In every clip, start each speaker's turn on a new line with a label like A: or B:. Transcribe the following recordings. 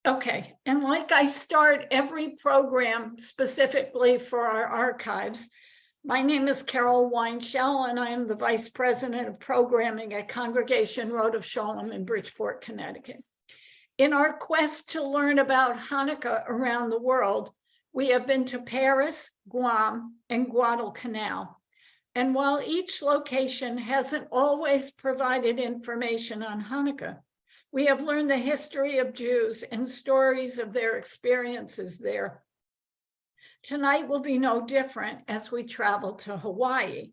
A: Okay, and like I start every program specifically for our archives, my name is Carol Weinshell, and I am the Vice President of Programming at Congregation Rodeph Sholom in Bridgeport, Connecticut. In our quest to learn about Hanukkah around the world, we have been to Paris, Guam, and Guadalcanal. And while each location hasn't always provided information on Hanukkah, we have learned the history of Jews and stories of their experiences there. Tonight will be no different as we travel to Hawaii.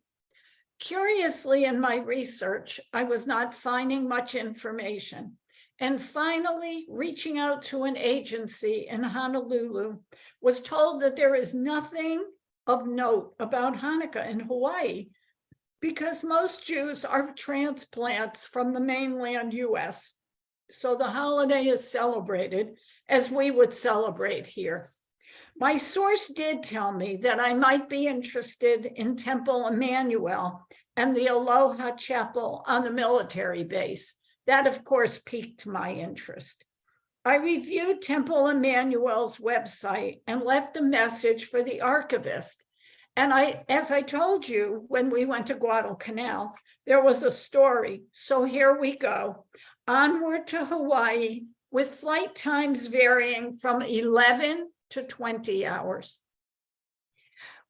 A: Curiously, in my research, I was not finding much information. And finally, reaching out to an agency in Honolulu, was told that there is nothing of note about Hanukkah in Hawaii because most Jews are transplants from the mainland US. So the holiday is celebrated as we would celebrate here. My source did tell me that I might be interested in Temple Emmanuel and the Aloha Chapel on the military base. That, of course, piqued my interest. I reviewed Temple Emmanuel's website and left a message for the archivist. And as I told you, when we went to Guadalcanal, there was a story. So here we go. Onward to Hawaii with flight times varying from 11 to 20 hours.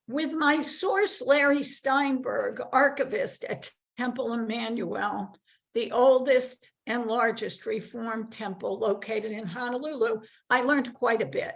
A: With my source, Larry Steinberg, archivist at Temple Emmanuel, the oldest and largest Reformed temple located in Honolulu, I learned quite a bit.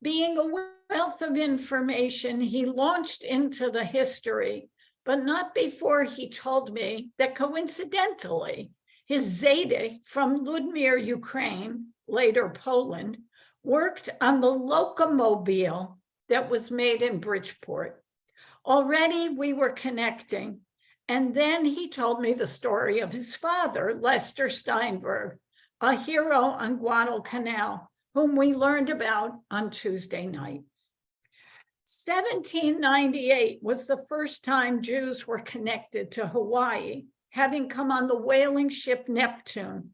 A: Being a wealth of information, he launched into the history, but not before he told me that coincidentally, his Zayde from Ludmir, Ukraine, later Poland, worked on the locomobile that was made in Bridgeport. Already we were connecting, and then he told me the story of his father, Lester Steinberg, a hero on Guadalcanal, whom we learned about on Tuesday night. 1798 was the first time Jews were connected to Hawaii, having come on the whaling ship Neptune,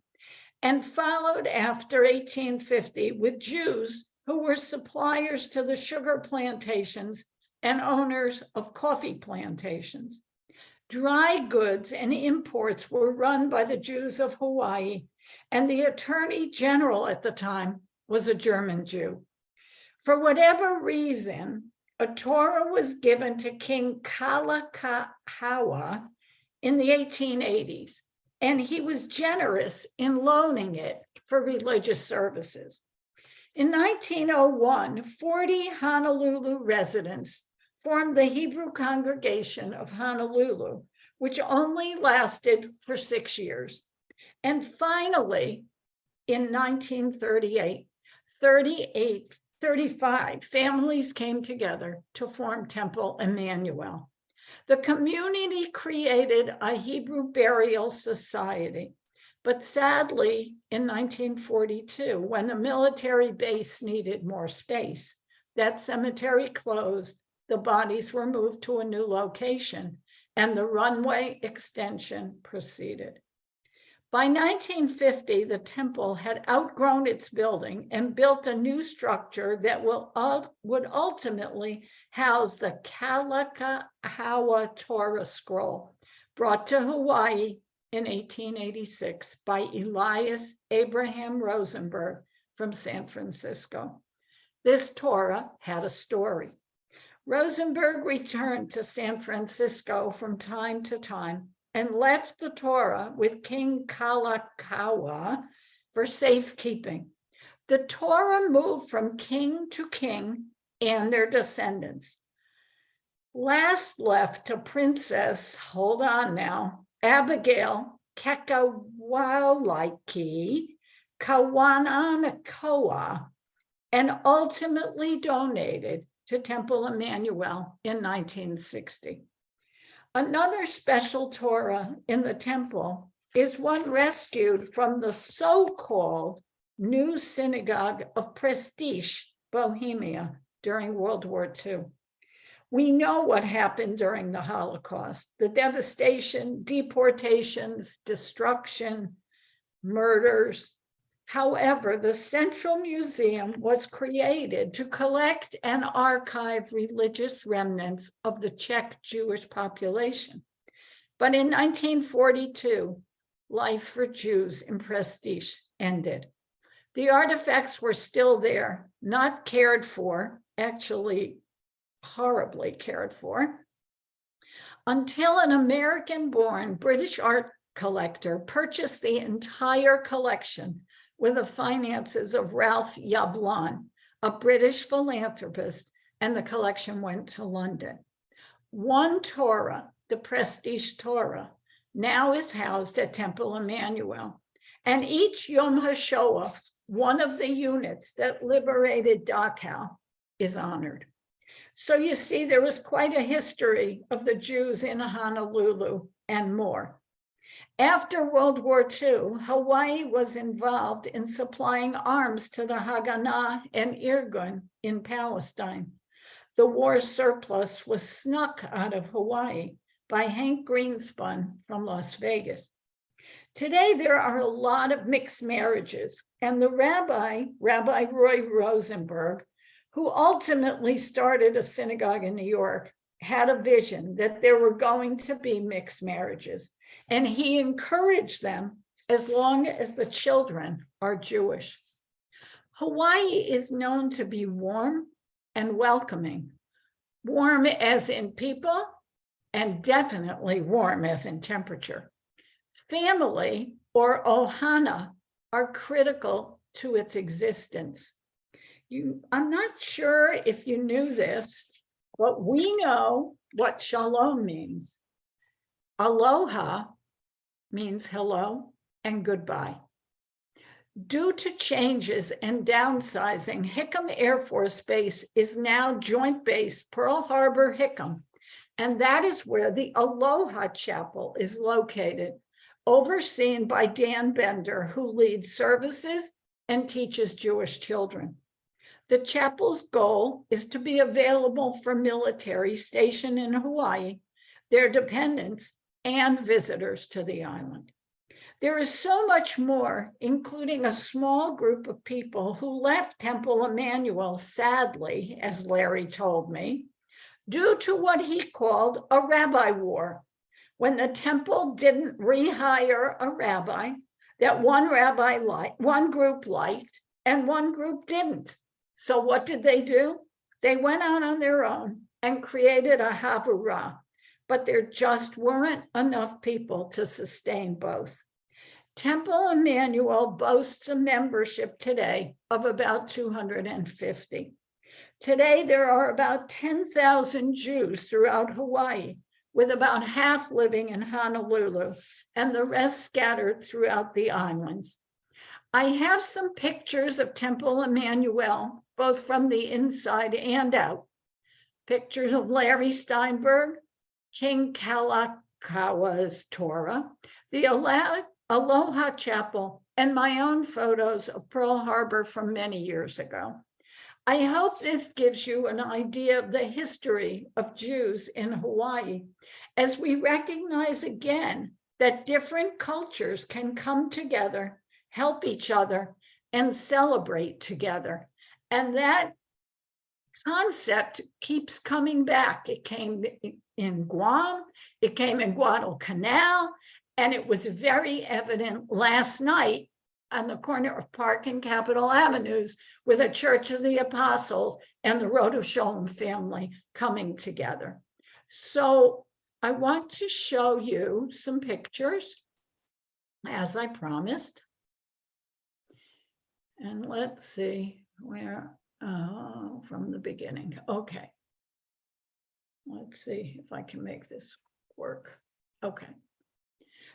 A: and followed after 1850 with Jews who were suppliers to the sugar plantations and owners of coffee plantations. Dry goods and imports were run by the Jews of Hawaii, and the Attorney General at the time was a German Jew. For whatever reason, a Torah was given to King Kalakaua in the 1880s, and he was generous in loaning it for religious services. In 1901, 40 Honolulu residents formed the Hebrew Congregation of Honolulu, which only lasted for 6 years. And finally, in 1938, 35 families came together to form Temple Emmanuel. The community created a Hebrew burial society, but sadly, in 1942, when the military base needed more space, that cemetery closed, the bodies were moved to a new location, and the runway extension proceeded. By 1950, the temple had outgrown its building and built a new structure that would ultimately house the Kalakaua Torah scroll, brought to Hawaii in 1886 by Elias Abraham Rosenberg from San Francisco. This Torah had a story. Rosenberg returned to San Francisco from time to time and left the Torah with King Kalakaua for safekeeping. The Torah moved from king to king and their descendants. Last left to Princess, hold on now, Abigail Kekawalaiki Kawananakoa, and ultimately donated to Temple Emmanuel in 1960. Another special Torah in the temple is one rescued from the so-called New Synagogue of Prestige, Bohemia, during World War II. We know what happened during the Holocaust: the devastation, deportations, destruction, murders. However, the Central Museum was created to collect and archive religious remnants of the Czech Jewish population. But in 1942, life for Jews in Prestige ended. The artifacts were still there, not cared for, actually horribly cared for, until an American-born British art collector purchased the entire collection with the finances of Ralph Yablon, a British philanthropist, and the collection went to London. One Torah, the Prestige Torah, now is housed at Temple Emmanuel, and each Yom HaShoah, one of the units that liberated Dachau, is honored. So you see, there was quite a history of the Jews in Honolulu and more. After World War II, Hawaii was involved in supplying arms to the Haganah and Irgun in Palestine. The war surplus was snuck out of Hawaii by Hank Greenspun from Las Vegas. Today, there are a lot of mixed marriages, and the Rabbi Roy Rosenberg, who ultimately started a synagogue in New York, had a vision that there were going to be mixed marriages, and he encouraged them as long as the children are Jewish. Hawaii is known to be warm and welcoming, warm as in people, and definitely warm as in temperature. Family, or ohana, are critical to its existence. I'm not sure if you knew this, but we know what shalom means. Aloha means hello and goodbye. Due to changes and downsizing, Hickam Air Force Base is now Joint Base Pearl Harbor Hickam, and that is where the Aloha Chapel is located, overseen by Dan Bender, who leads services and teaches Jewish children. The chapel's goal is to be available for military stationed in Hawaii, their dependents, and visitors to the island. There is so much more, including a small group of people who left Temple Emmanuel, sadly, as Larry told me, due to what he called a rabbi war, when the temple didn't rehire a rabbi that one group liked and one group didn't. So what did they do? They went out on their own and created a havurah, but there just weren't enough people to sustain both. Temple Emmanuel boasts a membership today of about 250. Today, there are about 10,000 Jews throughout Hawaii, with about half living in Honolulu and the rest scattered throughout the islands. I have some pictures of Temple Emmanuel, both from the inside and out. Pictures of Larry Steinberg, King Kalakawa's Torah, the Aloha Chapel, and my own photos of Pearl Harbor from many years ago. I hope this gives you an idea of the history of Jews in Hawaii, as we recognize again that different cultures can come together, help each other, and celebrate together. And that concept keeps coming back. It came in Guam, it came in Guadalcanal, and it was very evident last night on the corner of Park and Capitol Avenues with the Church of the Apostles and the Rodeph Sholom family coming together. So I want to show you some pictures, as I promised. And let's see where, from the beginning. Okay. Let's see if I can make this work. Okay.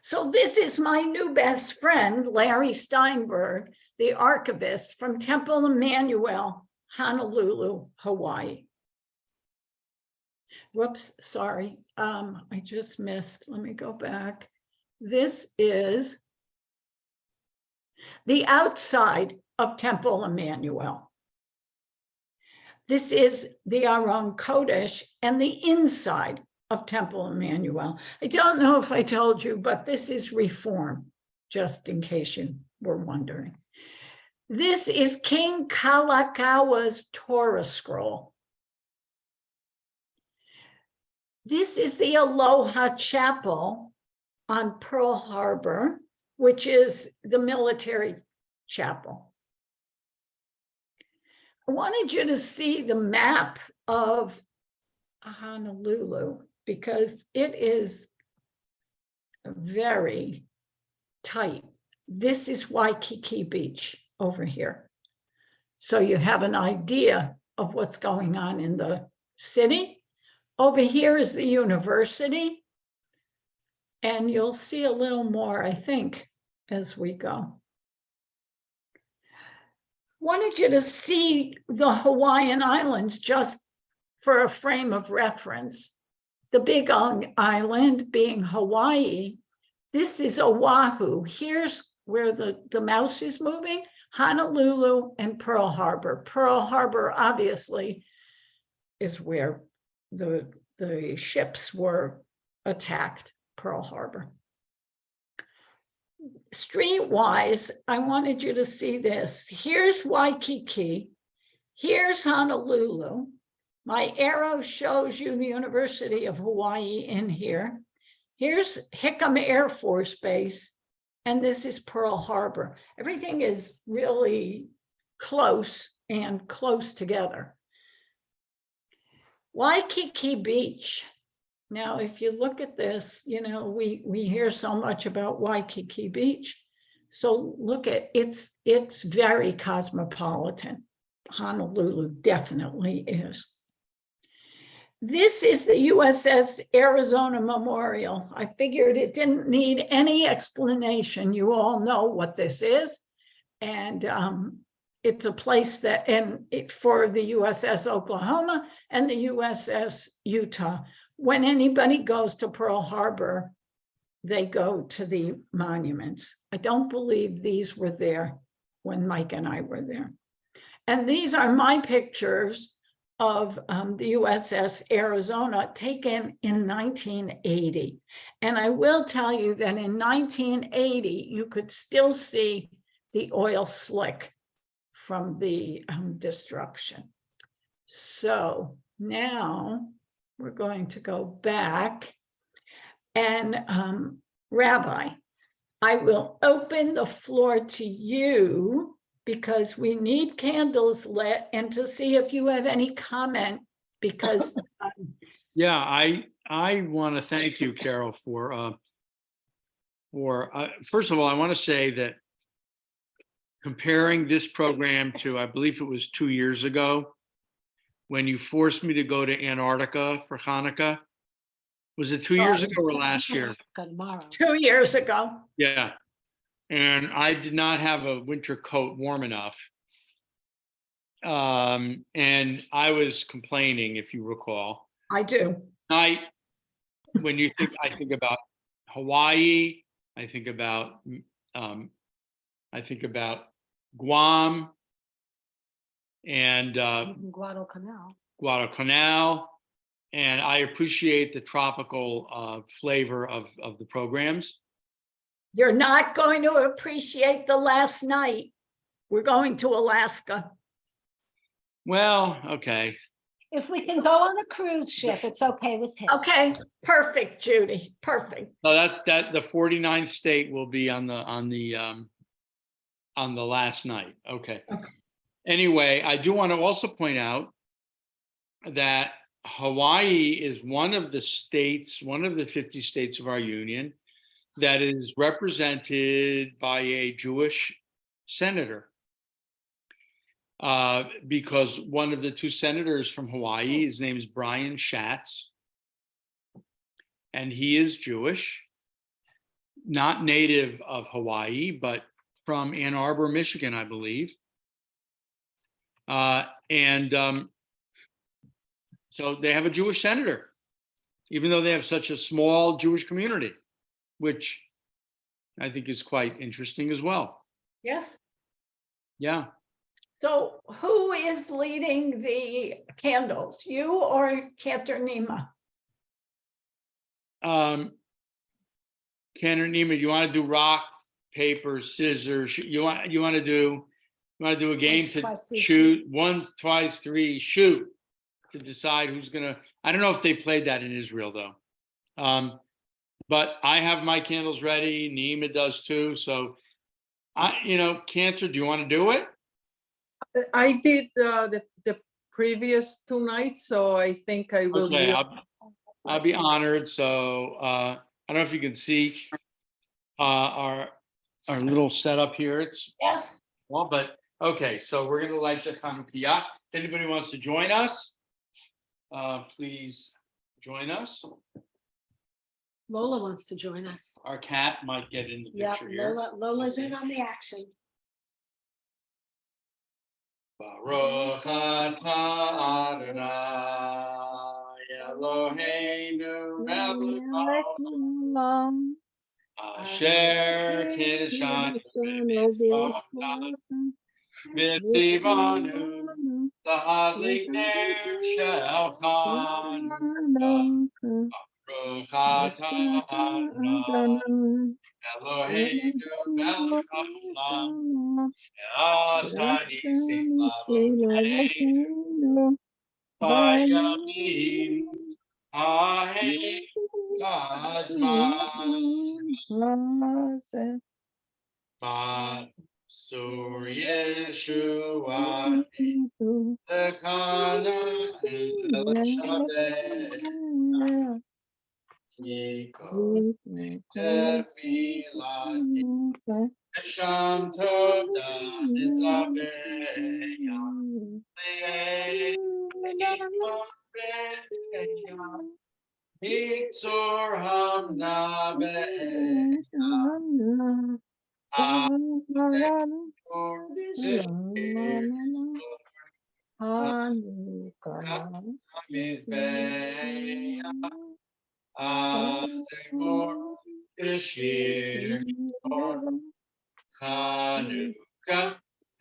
A: So this is my new best friend, Larry Steinberg, the archivist from Temple Emmanuel, Honolulu, Hawaii. Whoops, sorry, I just missed, let me go back. This is the outside of Temple Emmanuel. This is the Aron Kodesh and the inside of Temple Emmanuel. I don't know if I told you, but this is reform, just in case you were wondering. This is King Kalakawa's Torah scroll. This is the Aloha Chapel on Pearl Harbor, which is the military chapel. I wanted you to see the map of Honolulu because it is very tight. This is Waikiki Beach over here. So you have an idea of what's going on in the city. Over here is the university. And you'll see a little more, I think, as we go. Wanted you to see the Hawaiian Islands just for a frame of reference. The big island being Hawaii. This is Oahu. Here's where the mouse is moving, Honolulu and Pearl Harbor. Pearl Harbor, obviously, is where the ships were attacked, Pearl Harbor. Streetwise, I wanted you to see this. Here's Waikiki. Here's Honolulu. My arrow shows you the University of Hawaii in here. Here's Hickam Air Force Base, and this is Pearl Harbor. Everything is really close and close together. Waikiki Beach. Now, if you look at this, you know, we hear so much about Waikiki Beach. So look at it's very cosmopolitan. Honolulu definitely is. This is the USS Arizona Memorial. I figured it didn't need any explanation. You all know what this is. And it's a place that, for the USS Oklahoma and the USS Utah. When anybody goes to Pearl Harbor, they go to the monuments. I don't believe these were there when Mike and I were there. And these are my pictures of the USS Arizona taken in 1980. And I will tell you that in 1980, you could still see the oil slick from the destruction. So now we're going to go back and Rabbi, I will open the floor to you because we need candles lit and to see if you have any comment because.
B: Yeah, I want to thank you, Carol, for first of all, I want to say that comparing this program to, I believe it was 2 years ago, when you forced me to go to Antarctica for Hanukkah. Was it 2 years ago or last year?
A: 2 years ago.
B: Yeah. And I did not have a winter coat warm enough. And I was complaining, if you recall.
A: I do.
B: I think about Hawaii, I think about Guam and Guadalcanal, and I appreciate the tropical flavor of the programs.
A: You're not going to appreciate the last night. We're going to Alaska.
B: Well, okay.
C: If we can go on a cruise ship, it's okay with him.
A: Okay, perfect, Judy, perfect.
B: So that the 49th state will be on the last night. Okay. Anyway, I do want to also point out that Hawaii is one of the states, one of the 50 states of our union that is represented by a Jewish senator. Because one of the two senators from Hawaii, his name is Brian Schatz, and he is Jewish, not native of Hawaii, but from Ann Arbor, Michigan, I believe. So they have a Jewish senator, even though they have such a small Jewish community, which I think is quite interesting as well.
A: Yes.
B: Yeah.
A: So who is leading the candles, you or Katernima?
B: Ken or Nima, you want to do rock, paper, scissors? You want to do Want to do a game
C: Once,
B: to
C: twice, three,
B: shoot, once, twice, three, shoot, to decide who's gonna, I don't know if they played that in Israel, though. But I have my candles ready, Neema does too, so Cantor, do you want to do it?
D: I did the previous 2 nights, so I think I will
B: Okay,
D: yield.
B: I'll be honored, so I don't know if you can see our little setup here, it's
A: Yes.
B: well, but, okay, so we're gonna light the Hanukkah. If anybody wants to join us, please join us.
C: Lola wants to join us.
B: Our cat might get in the
C: Yeah,
B: picture here.
C: Lola's in on the action.
B: Baruch atah Adonai Eloheinu melech haolam asher kiddushanu b'mitzvotav v'tzivanu lahadlik ner shel Chanukah. Baruch atah Adonai Eloheinu melech haolam asadi silavotenu bayamim ahem gazman Masur Yeshuati Lekana Elashaveh Yikol Tefilati Esham Toda Nizaveya Le'eya Yitzor Hamnaveya Hanukkah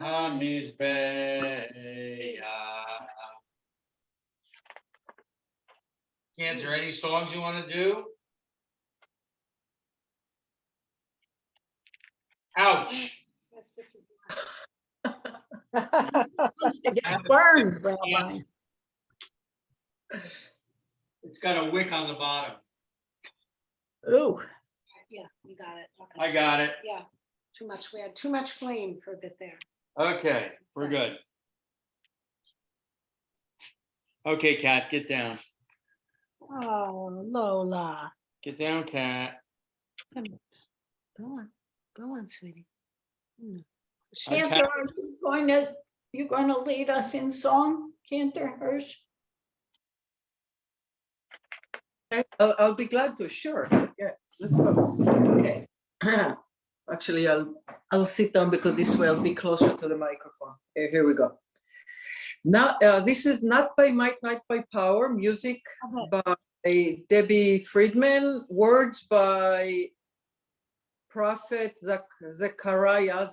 B: Hamizbeah. Is there any songs you want to do? Ouch.
A: Supposed to get burned, Rabbi.
B: It's got a wick on the bottom.
A: Ooh.
C: Yeah, you got it. Okay.
B: I got it.
C: Yeah, too much. We had too much flame for a bit there.
B: Okay, we're good. Okay, Kat, get down.
C: Oh, Lola.
B: Get down, Kat.
C: Come on. Go on, sweetie.
A: Cantor, are you going to lead us in song, Cantor Hirsch?
D: I'll be glad to, sure. Yeah, let's go. Okay. Actually, I'll sit down because this way I'll be closer to the microphone. Here we go. Now, this is Not by Might, Not by Power, music by Debbie Friedman, words by Prophet Zechariah.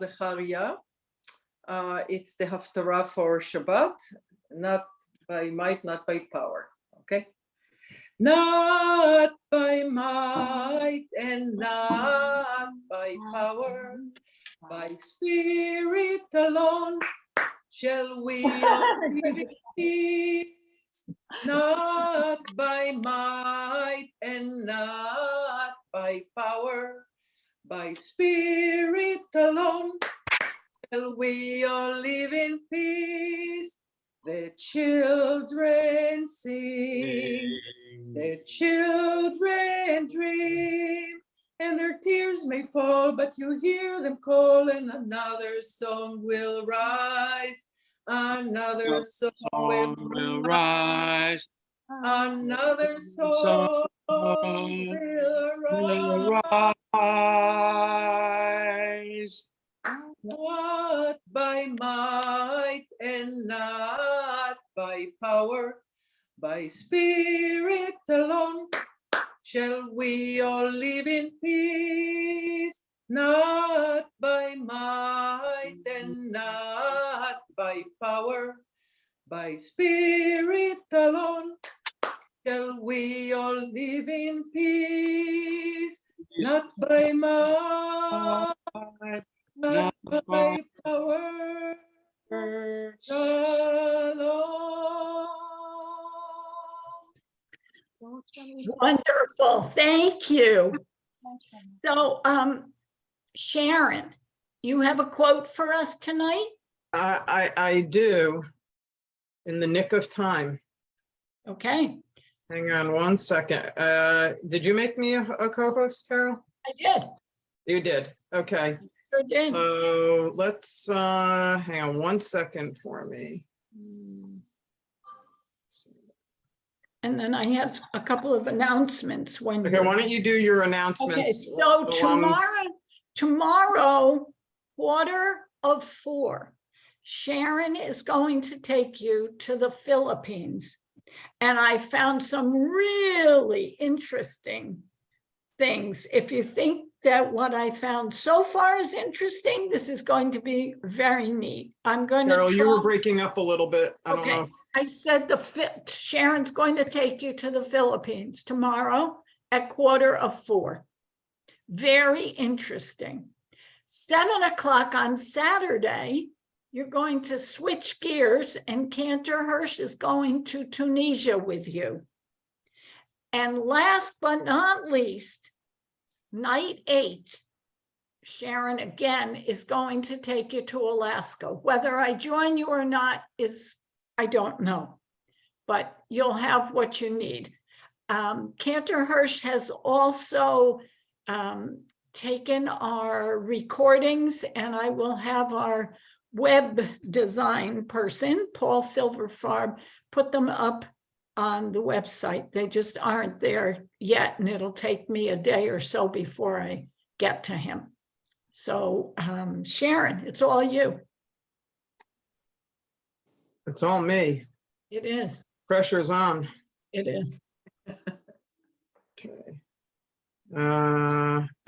D: It's the Haftarah for Shabbat, not by might, not by power. Okay. Not by might and not by power, by spirit alone shall we all live in peace. Not by might and not by power, by spirit alone shall we all live in peace. The children sing, the children dream, and their tears may fall, but you hear them call, and another song will rise. Another song will rise. Another song will rise. Not by might and not by power, by spirit alone shall we all live in peace. Not by might and not by power, by spirit alone shall we all live in peace. Not by might, not by power,
A: Wonderful, thank you. So, Sharon, you have a quote for us tonight?
E: I do, in the nick of time.
A: Okay,
E: Hang on one second. Did you make me a co-host, Carol?
A: I did,
E: You did. Okay.
A: sure did.
E: So let's hang on one second for me.
A: And then I have a couple of announcements when.
E: Okay, why don't you do your
A: Okay,
E: announcements?
A: so
E: while I'm-
A: tomorrow, 4:45, Sharon is going to take you to the Philippines. And I found some really interesting things. If you think that what I found so far is interesting, this is going to be very neat. I'm going to.
E: Carol, you were breaking up a little bit. I don't
A: Okay.
E: know.
A: I said Sharon's going to take you to the Philippines tomorrow at 4:45. Very interesting. 7:00 on Saturday, you're going to switch gears and Cantor Hirsch is going to Tunisia with you. And last but not least, night 8, Sharon again is going to take you to Alaska. Whether I join you or not I don't know, but you'll have what you need. Cantor Hirsch has also taken our recordings, and I will have our web design person, Paul Silverfarb, put them up on the website. They just aren't there yet, and it'll take me a day or so before I get to him. So Sharon, it's all you.
E: It's all me.
A: It is.
E: Pressure's on.
A: It is.
E: Okay.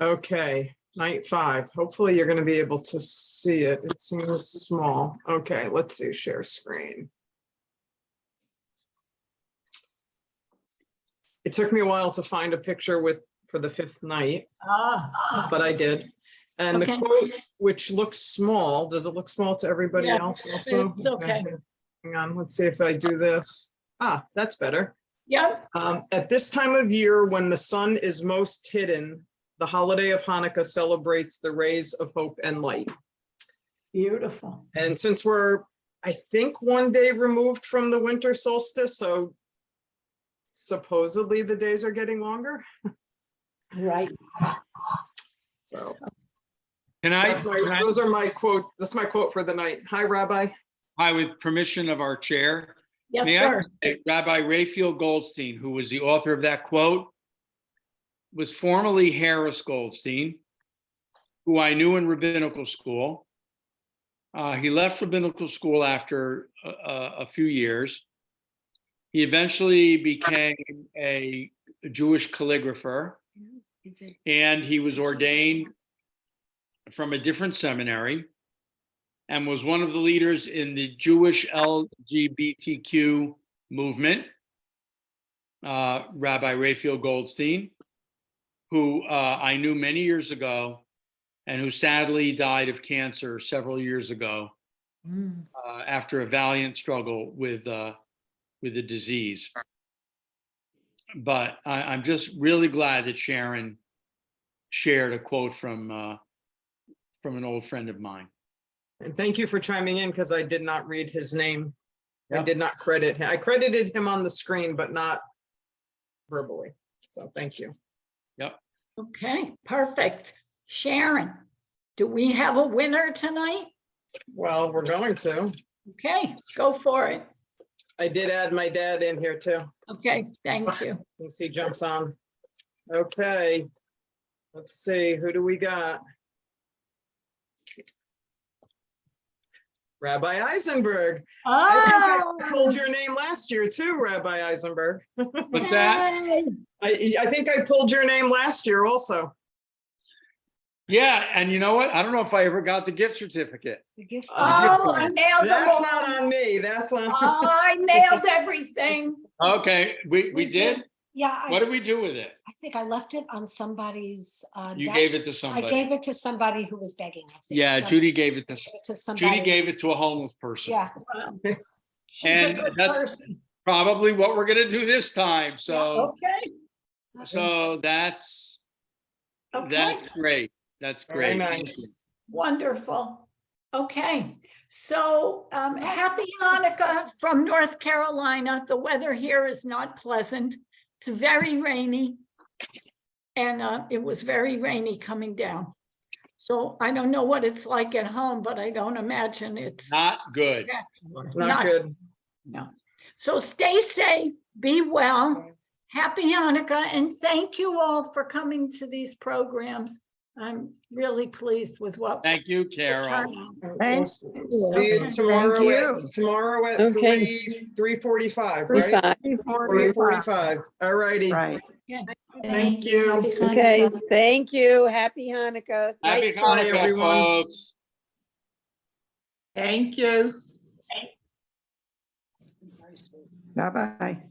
E: Okay, night 5. Hopefully you're going to be able to see it. It seems small. Okay, let's see, share screen. It took me a while to find a picture for the 5th night, but I did. And the
A: Okay.
E: quote, which looks small, does it look small to everybody
A: Yeah,
E: else also?
A: it's okay.
E: Hang on, let's see if I do this. That's better.
A: Yep.
E: At this time of year, when the sun is most hidden, the holiday of Hanukkah celebrates the rays of hope and light.
A: Beautiful.
E: And since we're, I think, one day removed from the winter solstice, so supposedly the days are getting longer.
A: Right.
E: So
B: Can I,
E: those are my quote. That's my quote for the night. Hi, Rabbi.
B: hi, with permission of our chair?
A: Yes,
B: May I
A: sir.
B: say, Rabbi Raphael Goldstein, who was the author of that quote, was formerly Harris Goldstein, who I knew in rabbinical school. He left rabbinical school after a few years. He eventually became a Jewish calligrapher, and he was ordained from a different seminary and was one of the leaders in the Jewish LGBTQ movement, Rabbi Raphael Goldstein, who I knew many years ago and who sadly died of cancer several years ago after a valiant struggle with the disease. But I'm just really glad that Sharon shared a quote from an old friend of mine.
E: And thank you for chiming in because I did not read his name. I
B: Yep.
E: did not credit him. I credited him on the screen, but not verbally. So thank you.
A: Okay, perfect. Sharon, do we have a winner tonight?
E: Well, we're going to.
A: Okay, go for it.
E: I did add my dad in here too,
A: Okay, thank you.
E: since he jumped on. Okay. Let's see, who do we got? Rabbi Eisenberg. I
A: Oh,
E: think I pulled your name last year too, Rabbi Eisenberg.
B: What's that?
A: yay.
E: I think I pulled your name last year also.
B: Yeah, and you know what? I don't know if I ever got the gift certificate.
C: The gift.
A: Oh, I nailed them
E: That's
A: all.
E: not on me, that's on.
A: I nailed everything.
B: Okay, we did?
C: Yeah,
B: What
C: I
B: did we do with it?
C: think I left it on somebody's.
B: You
C: dash-
B: gave it to
C: I
B: somebody.
C: gave it to somebody who was begging, I think.
B: Yeah,
C: So
B: Judy gave it to,
C: I gave it to
B: Judy
C: somebody.
B: gave it to a homeless person.
C: Yeah,
A: Wow. She's a
B: And
A: good
B: that's-
A: person.
B: Probably what we're gonna do this time, so
A: Okay,
B: So that's
A: Okay,
B: great. That's
E: Very
B: great.
E: nice.
A: wonderful. Okay, so happy Hanukkah from North Carolina. The weather here is not pleasant. It's very rainy. And it was very rainy coming down. So I don't know what it's like at home, but I don't imagine it's
B: Not good.
E: Not good.
A: No. So stay safe, be well, happy Hanukkah, and thank you all for coming to these programs. I'm really pleased with what.
B: Thank you,
A: the
B: Carol.
A: turnout.
E: We'll see you tomorrow at
F: Okay.
E: 3:45, right?
F: 3:05.
E: 3:45. All righty.
F: Right.
E: Thank you.
C: Happy
F: Okay,
C: Hanukkah.
F: thank you. Happy Hanukkah.
B: Happy
F: Nice try.
B: Hanukkah,
E: everyone.
B: folks.
G: Thank you.
F: Bye-bye.